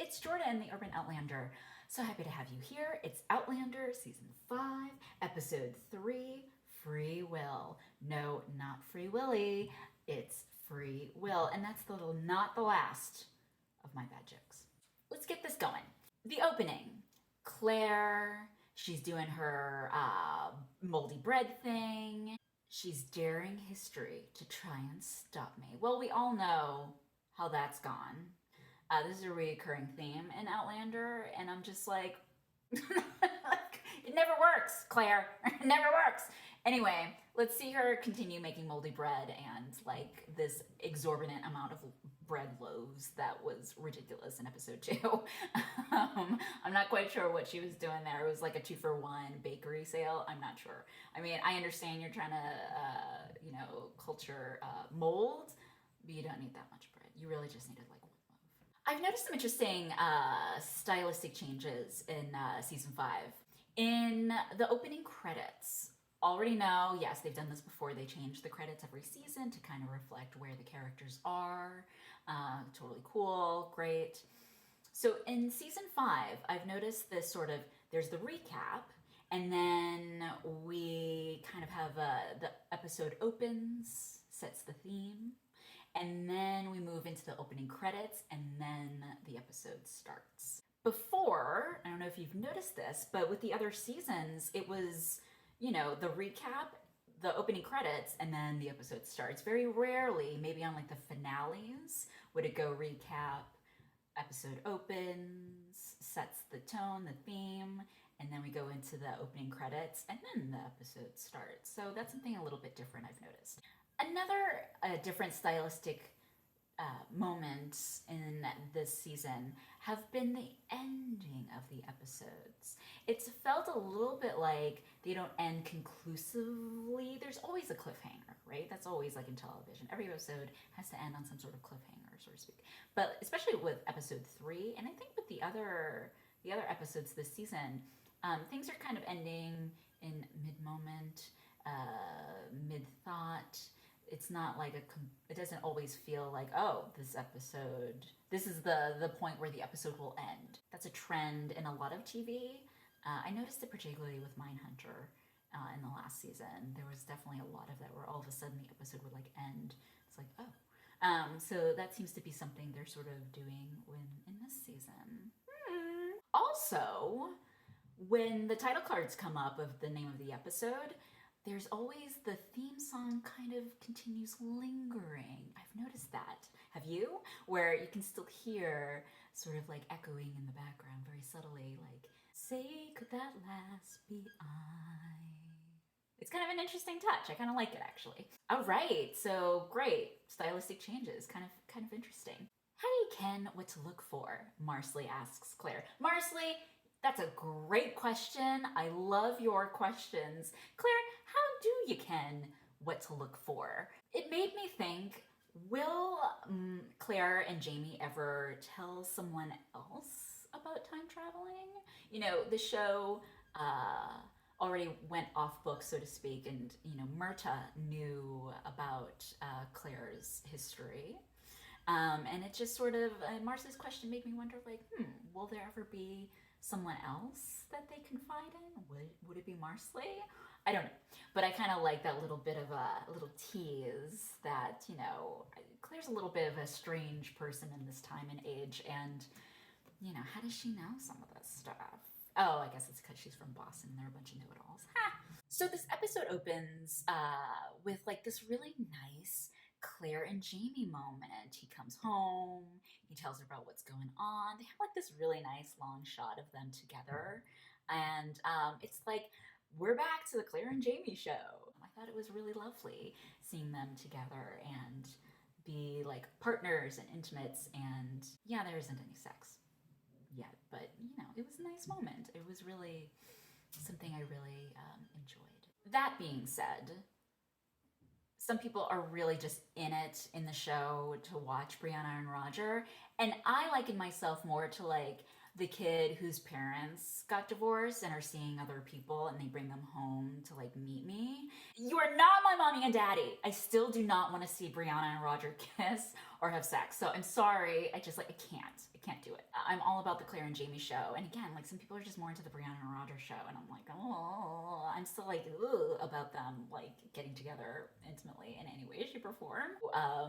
it's Jordan, the Urban Outlander. So happy to have you here. It's Outlander Season 5, Episode 3, Free Will. No, not Free Willy, it's Free Will. And that's the little not the last of my bad jokes. Let's get this going. The opening. Claire, she's doing her moldy bread thing. She's daring history to try and stop me. Well, we all know how that's gone. This is a recurring theme in Outlander, and I'm just like, it never works, Claire. It never works. Anyway, let's see her continue making moldy bread and like this exorbitant amount of bread loaves that was ridiculous in episode 2. I'm not quite sure what she was doing there. It was like a 2-for-1 bakery sale. I'm not sure. I mean, I understand you're trying to, culture mold, but you don't need that much bread. You really just needed like one loaf. I've noticed some interesting stylistic changes in season 5. In the opening credits, already know, yes, they've done this before. They change the credits every season to kind of reflect where the characters are. Totally cool, great. So in season 5, I've noticed this sort of, there's the recap, and then we kind of have the episode opens, sets the theme, and then we move into the opening credits, and then the episode starts. Before, I don't know if you've noticed this, but with the other seasons, it was, the recap, the opening credits, and then the episode starts. Very rarely, maybe on like the finales, would it go recap, episode opens, sets the tone, the theme, and then we go into the opening credits, and then the episode starts. So that's something a little bit different I've noticed. Another different stylistic moments in this season have been the ending of the episodes. It's felt a little bit like they don't end conclusively. There's always a cliffhanger, right? That's always like in television. Every episode has to end on some sort of cliffhanger, so to speak. But especially with episode 3, and I think with the other episodes this season, things are kind of ending in mid-moment, mid-thought. It's not like it doesn't always feel like, oh, this is the point where the episode will end. That's a trend in a lot of TV. I noticed it particularly with Mindhunter in the last season. There was definitely a lot of that where all of a sudden the episode would like end. It's like, oh. So that seems to be something they're sort of doing in this season. Also, when the title cards come up of the name of the episode, there's always the theme song kind of continues lingering. I've noticed that. Have you? Where you can still hear sort of like echoing in the background very subtly, like, say, could that last be I? It's kind of an interesting touch. I kind of like it, actually. All right, so great. Stylistic changes, kind of interesting. How do you ken what to look for? Marsley asks Claire. Marsley, that's a great question. I love your questions. Claire, how do you ken what to look for? It made me think, will Claire and Jamie ever tell someone else about time traveling? The show already went off book, so to speak, and, Myrta knew about Claire's history. And it just sort of, Marcy's question made me wonder, like, will there ever be someone else that they confide in? Would it be Marsley? I don't know. But I kind of like that little bit of a little tease that, Claire's a little bit of a strange person in this time and age. And, how does she know some of this stuff? Oh, I guess it's because she's from Boston and they're a bunch of know-it-alls. Ha! So this episode opens with like this really nice Claire and Jamie moment. He comes home, he tells her about what's going on. They have like this really nice long shot of them together. And it's like, we're back to the Claire and Jamie show. I thought it was really lovely seeing them together and be like partners and intimates. And yeah, there isn't any sex yet, but it was a nice moment. It was really something I really enjoyed. That being said, some people are really just in it in the show to watch Brianna and Roger. And I liken myself more to like the kid whose parents got divorced and are seeing other people and they bring them home to like meet me. You are not my mommy and daddy. I still do not want to see Brianna and Roger kiss or have sex. So I'm sorry. I can't do it. I'm all about the Claire and Jamie show. And again, like some people are just more into the Brianna and Roger show. And I'm like, oh, I'm still like, ugh, about them like getting together intimately in any way, shape, or form.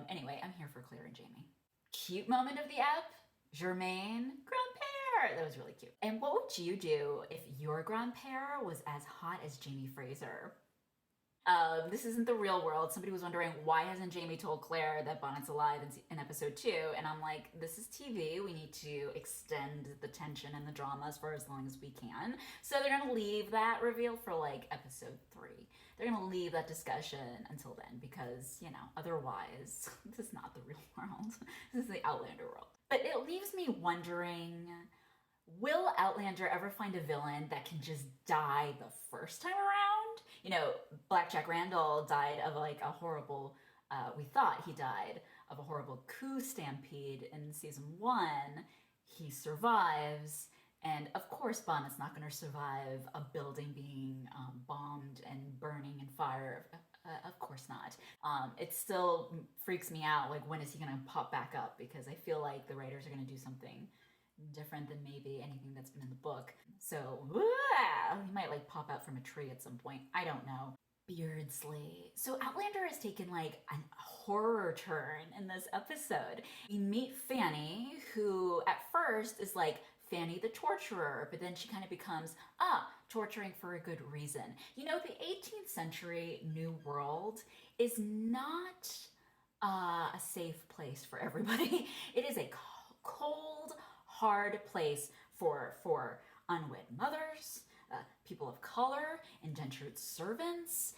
Anyway, I'm here for Claire and Jamie. Cute moment of the ep, Germaine, grand-père. That was really cute. And what would you do if your grand-père was as hot as Jamie Fraser? This isn't the real world. Somebody was wondering, why hasn't Jamie told Claire that Bonnet's alive in episode 2? And I'm like, this is TV. We need to extend the tension and the drama for as long as we can. So they're going to leave that reveal for like episode 3. They're going to leave that discussion until then because, you know, otherwise, this is not the real world. This is the Outlander world. But it leaves me wondering, will Outlander ever find a villain that can just die the first time around? You know, Blackjack Randall died of like a horrible, we thought he died of a horrible coup stampede in season 1. He survives. And of course, Bonnet's not going to survive a building being bombed and burning in fire. Of course not. It still freaks me out. Like, when is he going to pop back up? Because I feel like the writers are going to do something different than maybe anything that's been in the book. So, he might like pop out from a tree at some point. I don't know. Beardsley. So Outlander has taken like a horror turn in this episode. We meet Fanny, who at first is like Fanny the torturer, but then she kind of becomes, torturing for a good reason. You know, the 18th century New World is not a safe place for everybody. It is a cold, hard place for unwed mothers, people of color, indentured servants,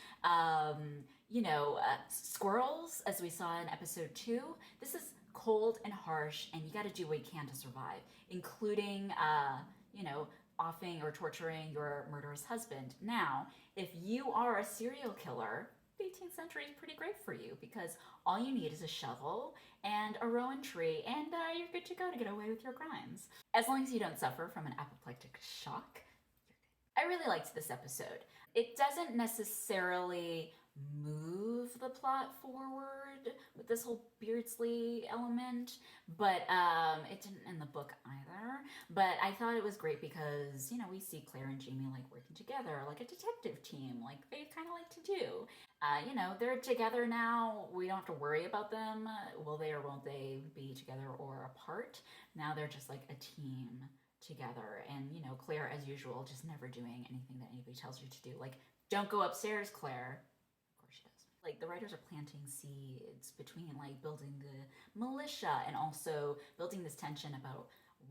squirrels, as we saw in episode 2. This is cold and harsh, and you got to do what you can to survive, including, offing or torturing your murderous husband. Now, if you are a serial killer, the 18th century is pretty great for you because all you need is a shovel and a rowan tree, and you're good to go to get away with your crimes. As long as you don't suffer from an apoplectic shock, you're good. I really liked this episode. It doesn't necessarily move the plot forward with this whole Beardsley element, but it didn't in the book either. But I thought it was great because, we see Claire and Jamie like working together like a detective team, like they kind of like to do. They're together now. We don't have to worry about them. Will they or won't they be together or apart? Now they're just like a team together. And, Claire, as usual, just never doing anything that anybody tells her to do. Like, don't go upstairs, Claire. Of course she does. Like, the writers are planting seeds between, like, building the militia and also building this tension about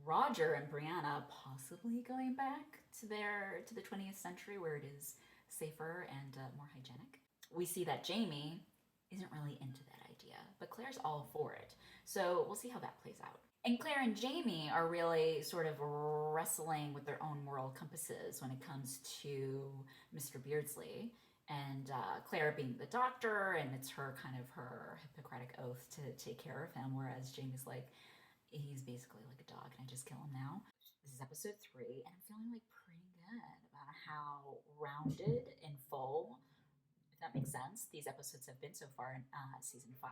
Roger and Brianna possibly going back to the 20th century where it is safer and more hygienic. We see that Jamie isn't really into that idea, but Claire's all for it. So we'll see how that plays out. And Claire and Jamie are really sort of wrestling with their own moral compasses when it comes to Mr. Beardsley. And Claire being the doctor, and it's her Hippocratic oath to take care of him, whereas Jamie's like, he's basically like a dog, and I just kill him now. This is episode 3, and I'm feeling like pretty good about how rounded and full, if that makes sense, these episodes have been so far in season 5.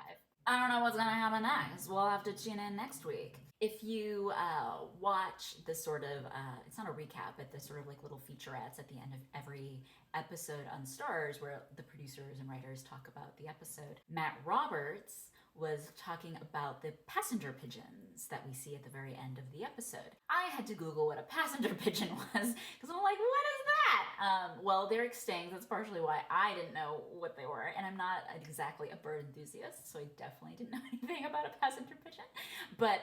I don't know what's going to happen next. We'll have to tune in next week. If you watch this sort of, it's not a recap, but the sort of like little featurettes at the end of every episode on Stars where the producers and writers talk about the episode, Matt Roberts was talking about the passenger pigeons that we see at the very end of the episode. I had to Google what a passenger pigeon was because I'm like, what is that? Well, they're extinct. That's partially why I didn't know what they were. And I'm not exactly a bird enthusiast, so I definitely didn't know anything about a passenger pigeon. But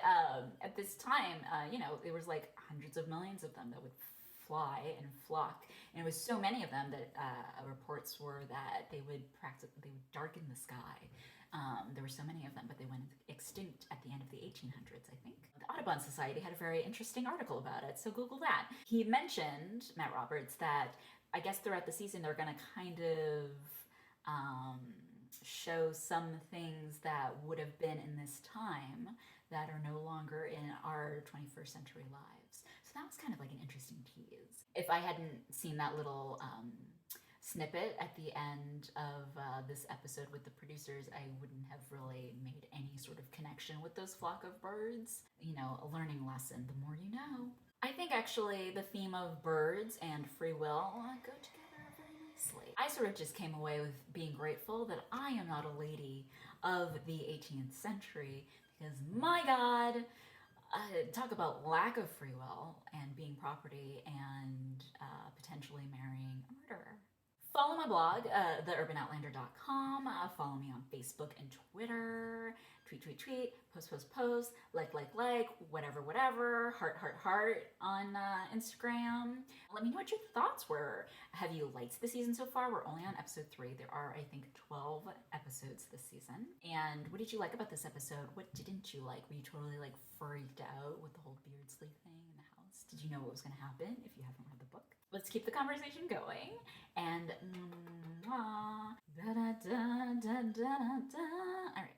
at this time, there was like hundreds of millions of them that would fly and flock. And it was so many of them that reports were that they would darken the sky. There were so many of them, but they went extinct at the end of the 1800s, I think. The Audubon Society had a very interesting article about it, so Google that. He mentioned, Matt Roberts, that I guess throughout the season they're going to kind of show some things that would have been in this time that are no longer in our 21st century lives. So that was kind of like an interesting tease. If I hadn't seen that little snippet at the end of this episode with the producers, I wouldn't have really made any sort of connection with those flock of birds. You know, a learning lesson, the more you know. I think actually the theme of birds and free will go together very nicely. I sort of just came away with being grateful that I am not a lady of the 18th century, because my God, talk about lack of free will and being property and potentially marrying a murderer. Follow my blog, theurbanOutlander.com. Follow me on Facebook and Twitter. Tweet, post, like, whatever, heart on Instagram. Let me know what your thoughts were. Have you liked the season so far? We're only on episode 3. There are, I think, 12 episodes this season. And what did you like about this episode? What didn't you like? Were you totally like freaked out with the whole Beardsley thing in the house? Did you know what was going to happen if you haven't read the book? Let's keep the conversation going. And all right.